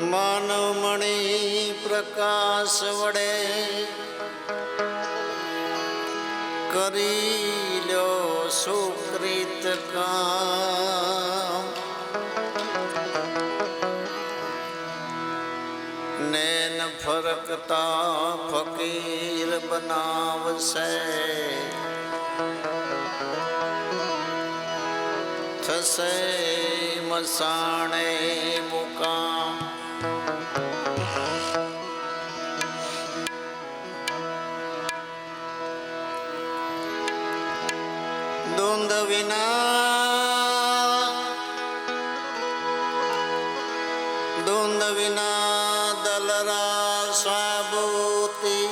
માનવમણી પ્રકાશ વડે કરી લ્યો સુકૃત કામ, નેન ફરકતા ફકીર બનાવશે, થશે મસાણે મુકામ. ધૂંધ વિના દલરા સાબુતી,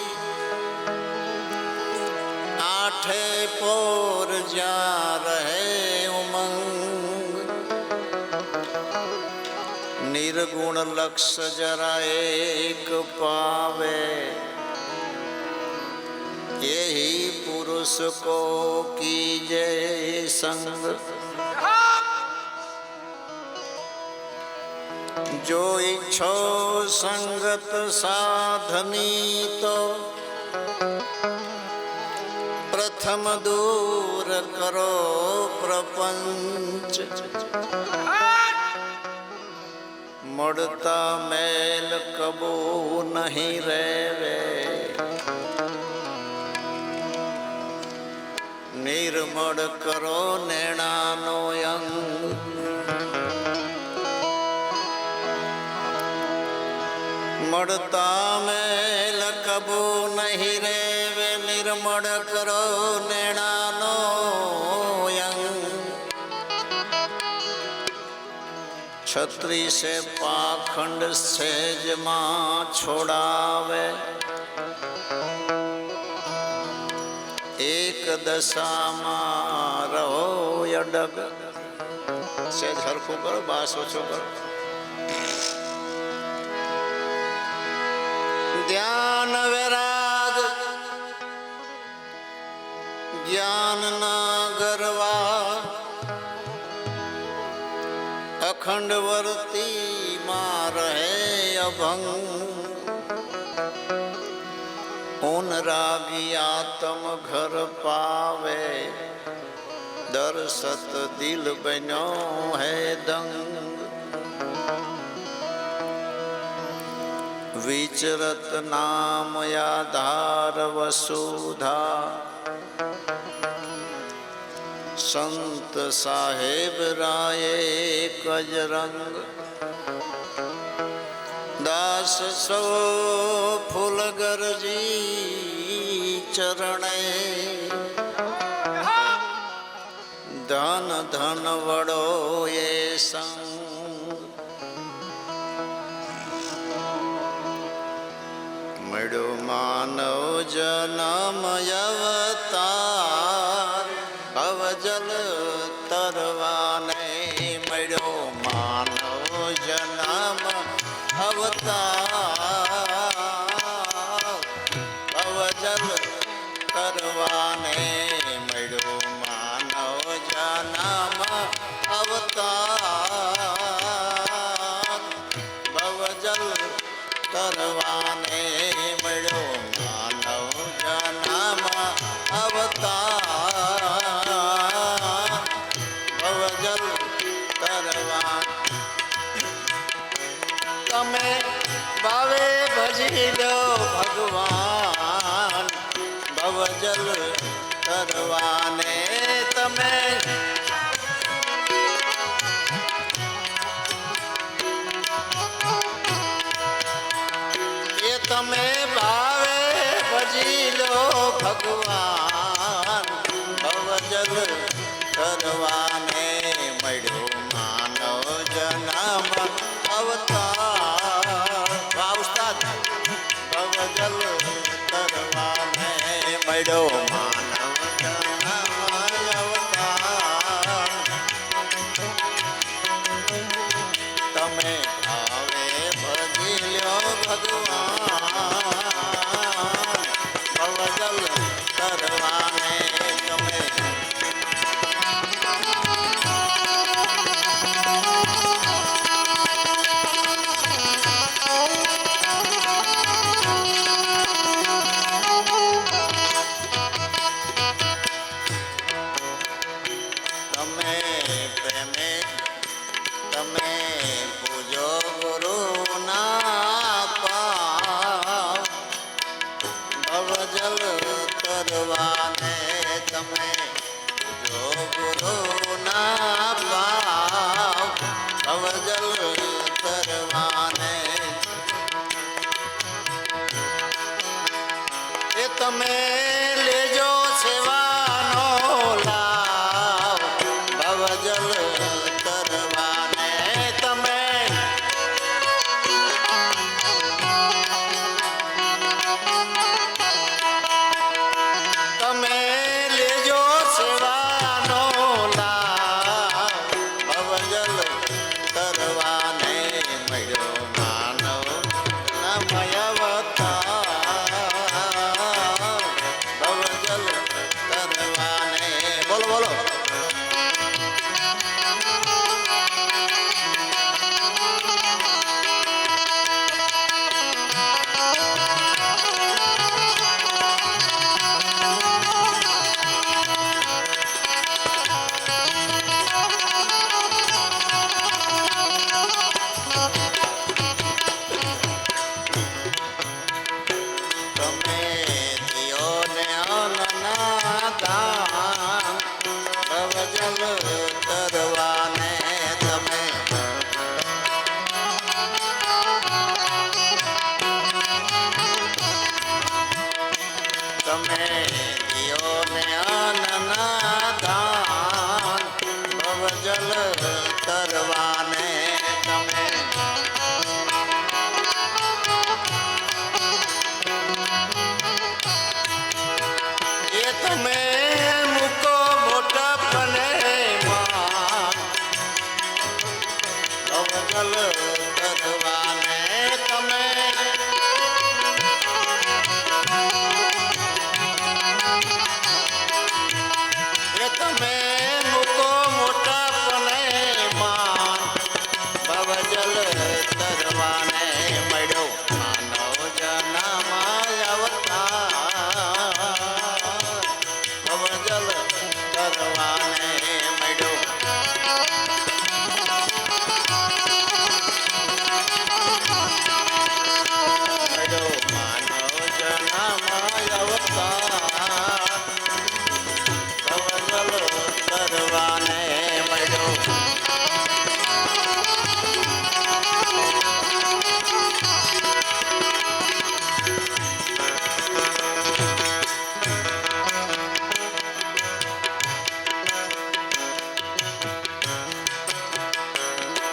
આઠે પોર જ્યાં રહે ઉમંગ, નિર્ગુણ લક્ષ જરા એક પાવે, यही पुरुष को कीजे संग. जो इच्छो संगत साधनी तो प्रथम दूर करो प्रपंच. मड़ता मैल कबो नहीं रेवे, निर्मळ करो नेणानो अंग. मड़ता मैल कबो नहीं रेवे, निर्मळ करो नेणानो अंग. छत्री से पाखंड सेज मां छोड़ावे, एक दशाમાં રહો અડગ. સહેજ હરખું કરો, બાસ ઓછો કરો. ધ્યાન વૈરાગ જ્ઞાન ના ગરવા, અખંડ વર્તી માં રહે અભંગ. ऊन रागी आत्म घर पावे, दर्शत दिल बनो है दंग. विचरत नाम आधार वसुधा, संत साहेब राये कजरंग. दास सो फूल गरजी चरणे, धन धन वड़ो ये संग. મળ્યો માનવ જન્મ અવતાર, અવજલ તરવાને. મળ્યો માનવ જન્મ અવતાર, અવજલ કરવાને. મળ્યો માનવ જન્મ અવતાર, અવજલ કરવાને. મળ્યો માનવ જન્મ અવતાર, અવજલ કરવા. તમે ભાવે ભજી લો ભગવાન, ભવજલ કરવાને. તમે એ તમે ભાવે ભજી લો ભગવાન, ભવજલ કરવાને. મળ્યો માનવ જન્મ અવતાર, ભવજલ કરવાને. મળ્યો માનવ જન્મ અવતાર, પ્રેમે તમે પૂજો ગુરુના પાવ ભવજલ તરવાને તમે પૂજો ગુરુના પાવ ભવજલ તરવાને એ તમે લેજો સેવાનો લાવ ભવજલ તરવાને તમે તમે લેજો સેવાનો લાવ ભવજલ તરવાને મળ્યો માનવ નમય ભવજલ તરવાને બોલો બોલો તમે દિયોને અનના દાન ભવજલ તરવાને તમે તમે દિયોને અનના દાન ભવજલ તરવાને તમે એ તમે મૂકો મોટા પને માન ભવજલ તરવાને તમે એ તમે મૂકો મોટા પને માન ભવજલ તરવાને મળ્યો માનવ જનામાં અવતાર ભવજલ તરવાને મળ્યો મળ્યો માનવ જનામાં અવતાર ભવજલ તરવાને મળ્યો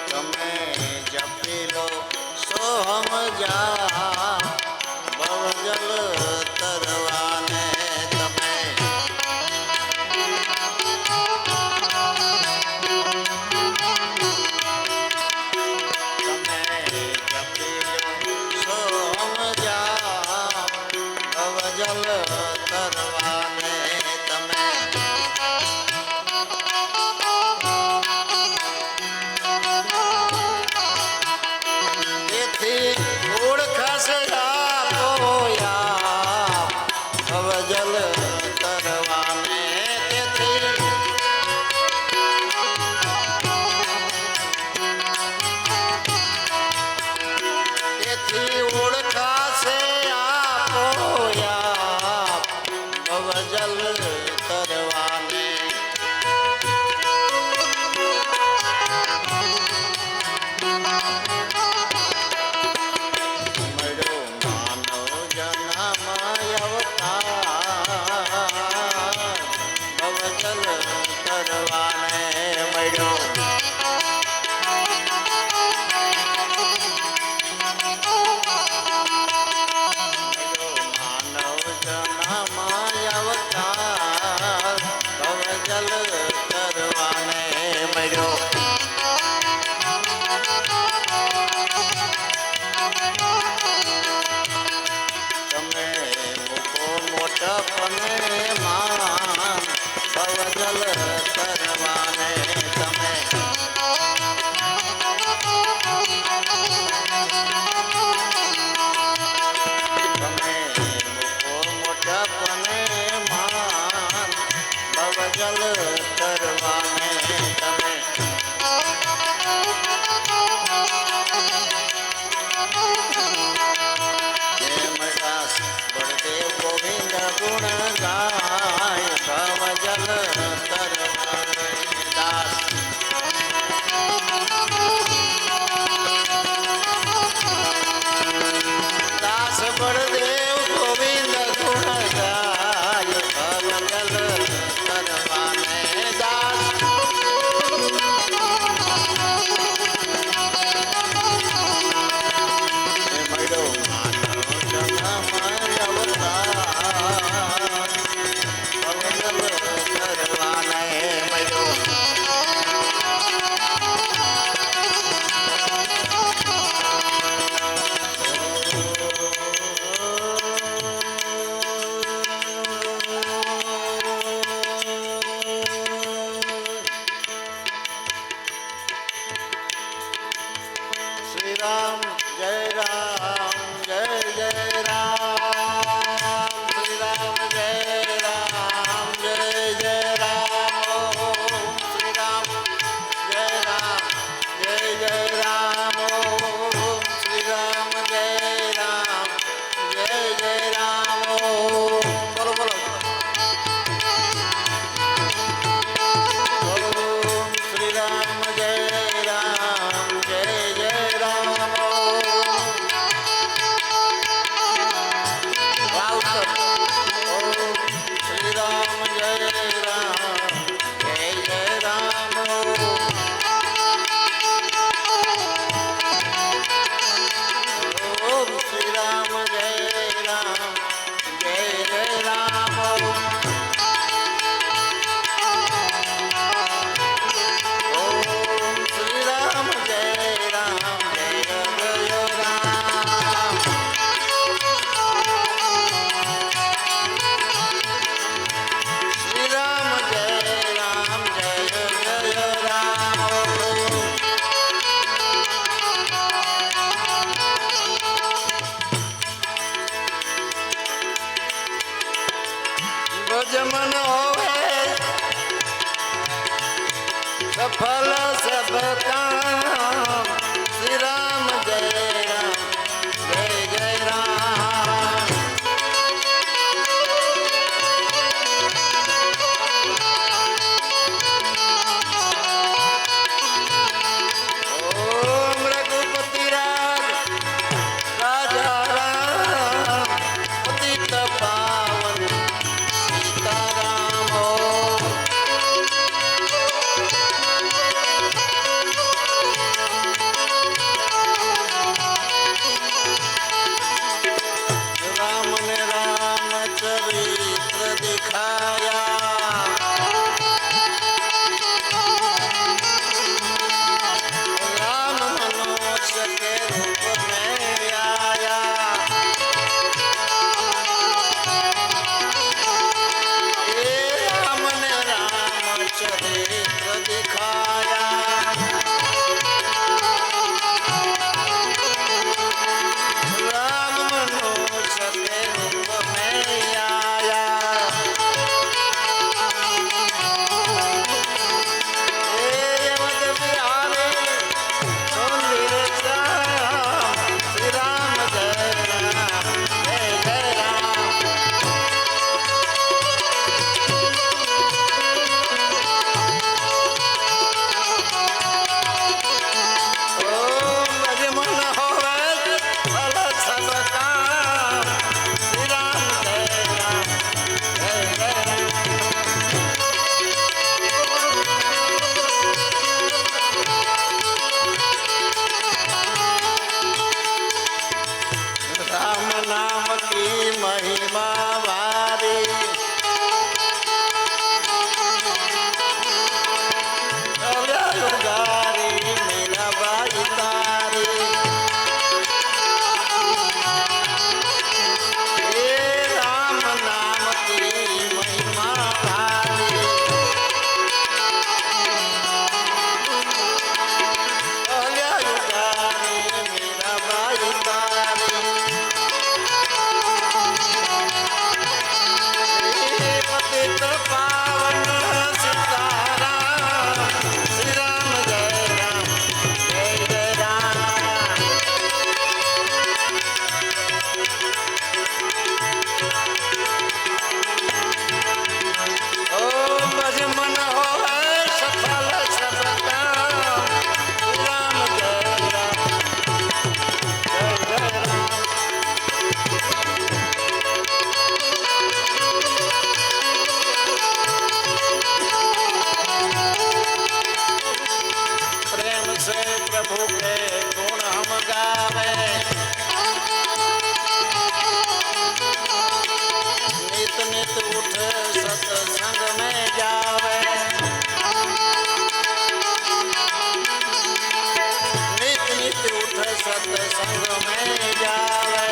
તમે જપી લો સોહમ જા ભવજલ તરવાને તમે તમે જપી લો સોહમ જા ભવજલ તરવાને તમે તેથી ઓળખાશે આપો યાપ ભવજલ તરવાને તેથી તેથી ઓળખાશે આપો યાપ ભવજલ તરવાને મળ્યો માનવ જનામાં અવતાર ભવજલ તરવાને મળ્યો માનવ જનામાં અવતાર ભવજલ તરવાને મળ્યો તમે મૂકો મોટા પને માન ભવજલ તરવાને તમે તમે મૂકો મોટા પને માન ભવજલ તરવાને सब काम श्री राम जय जय राम। ओम रघुपति राज राजा राम पतित पावन सीताराम। राम ने रामचरित्र दिखाया राम मनुष्य के रूप में आया। ये राम ने रामचरित्र दिखाया राम मनुष्य के रूप में आया। हे यमज बिहारी सुंदर श्याम श्री राम जय जय राम। ओम भज मन होवे भल सब काम श्री राम जय जय राम। राम नाम की महिमा भारी गारी मेरा बाई तारी। हे राम नाम की महिमा भारी गारी मेरा बाई तारी। पतित पावन सीताराम श्री राम जय जय राम। ओम भज मन होवे सफल सब काम श्री राम जय राम। प्रेम से प्रभु के गुण हम गावे नित नित उठ सत्संग में जावे। नित नित उठ सत्संग में जावे।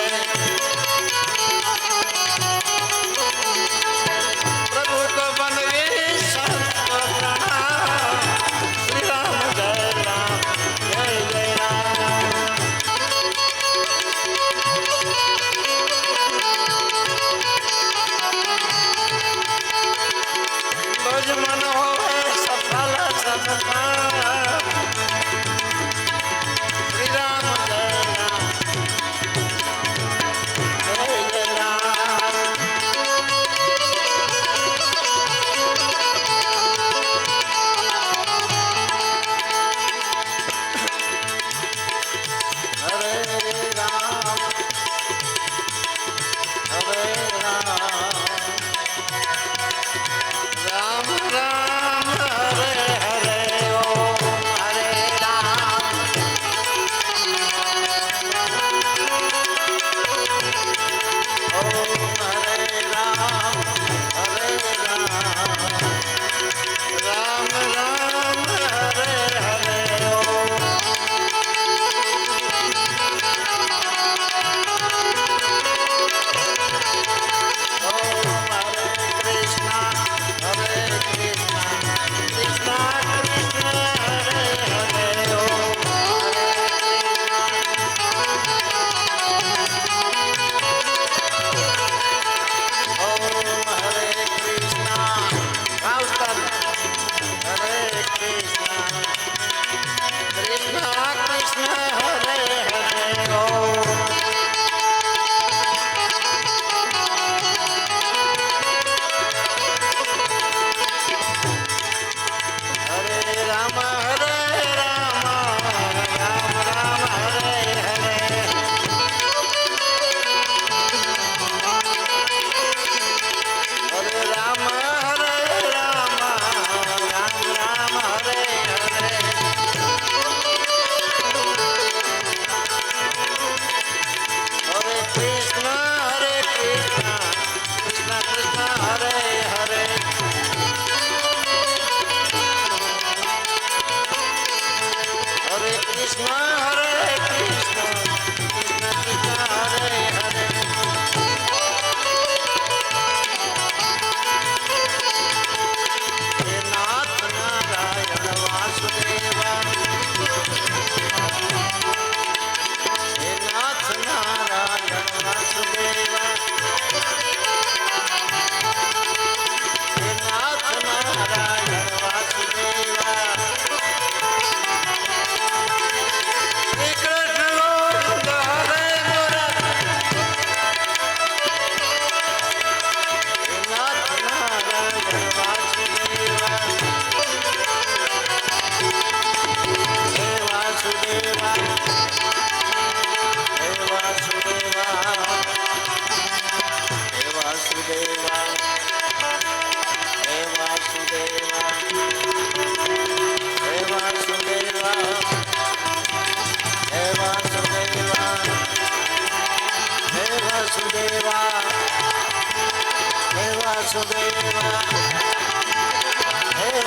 प्रभु को बनवे संत प्रणाम श्री राम जय जय राम।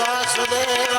વાસુદેવ